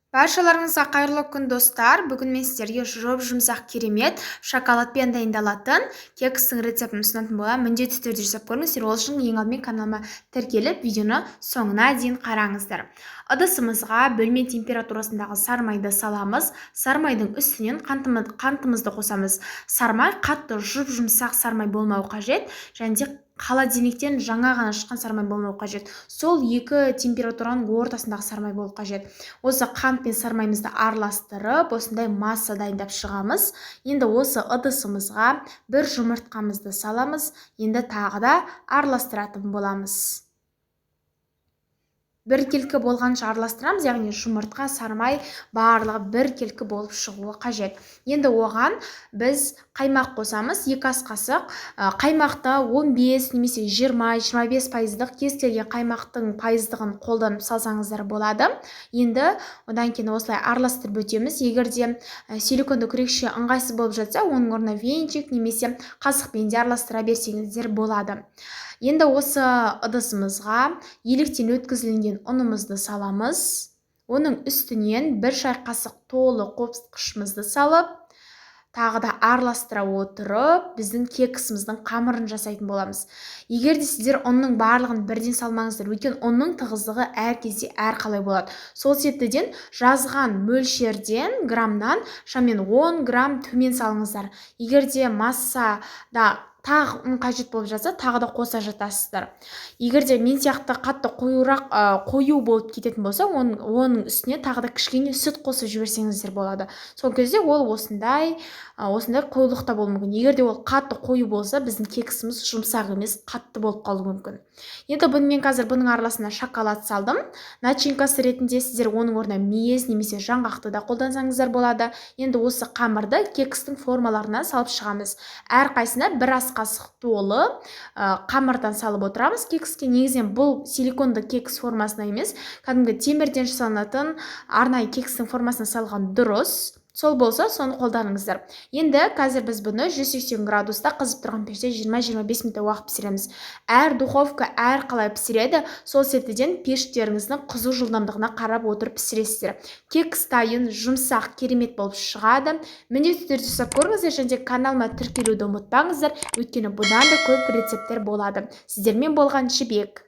Баршаларыңызға қайырлы күн достар. Бүгін мен сіздерге жұмсақ керемет шоколадпен дайындалатын кекстің рецептін ұсынатын боламын. Міндетті түрде жасап көріңіздер. Ол үшін ең алдымен каналыма тіркеліп, видеоны соңына дейін қараңыздар. Ыдысымызға бөлме температурасындағы сармайды саламыз. Сармайдың үстінен қантымызды қосамыз. Сармай қатты жұмсақ сармай болмау қажет, және де холодильниктен жаңа ғана шыққан сармай болмау қажет. Сол екі температураның ортасындағы сармай болу қажет. Осы қант пен сармаймызды араластырып, осындай масса дайындап шығамыз. Енді осы ыдысымызға бір жұмыртқамызды саламыз. Енді тағы да араластыратын боламыз. Бір келкі болғанша араластырамыз, яғни жұмыртқа, сармай барлығы бір келкі болып шығуы қажет. Енді оған біз қаймақ қосамыз. 2 ас қасық. Қаймақты 15 немесе 20-25%-дық кез келген қаймақтың пайыздығын қолданып салсаңыздар болады. Енді одан кейін осылай араластырып өтеміз. Егер де силиконды күрекше ыңғайсыз болып жатса, оның орнына венчик немесе қасықпен де араластыра берсеңіздер болады. Енді осы ыдысымызға електен өткізілген ұнымызды саламыз. Оның үстінен 1 шай қасық толы қосқышымызды салып, тағы да араластыра отырып, біздің кексіміздің қамырын жасайтын боламыз. Егер де сіздер ұнның барлығын бірден салмаңыздар, өйткені ұнның тығыздығы әр кезде әр қалай болады. Сол себептен жазған мөлшерден граммнан шамамен 10 грамм төмен салыңыздар. Егер де массада тағы ұн қажет болып жатса, тағы да қоса жатасыздар. Егер де мен сияқты қатты қою болып кететін болса, оның үстіне тағы да кішкене сүт қосып жіберсеңіздер болады. Сол кезде ол осындай қоюлықта болуы мүмкін. Егер де ол қатты қою болса, біздің кексіміз жұмсақ емес, қатты болып қалуы мүмкін. Енді мен қазір бұның арасына шоколад салдым. Начинкасы ретінде сіздер оның орнына мейіз немесе жаңғақты да қолдансаңыздар болады. Енді осы қамырды кекстің формаларына салып шығамыз. Әрқайсына 1 ас қасық толы қамырдан салып отырамыз. Кекске негізінен бұл силиконды кекс формасына емес, кәдімгі темірден жасалынатын арнайы кекстің формасына салған дұрыс. Сол болса, соны қолданыңыздар. Енді қазір біз бұны 180 градуста қызып тұрған пеште 20-25 минут уақыт пісіреміз. Әр духовка әр қалай пісіреді, сол себептен пештеріңіздің қызу жылдамдығына қарап отырып пісіресіздер. Кекс дайын, жұмсақ, керемет болып шығады. Міндетті түрде жасап көріңіздер, және каналыма тіркелуді ұмытпаңыздар, өйткені бұдан да көп рецепттер болады. Сіздермен болған Жібек.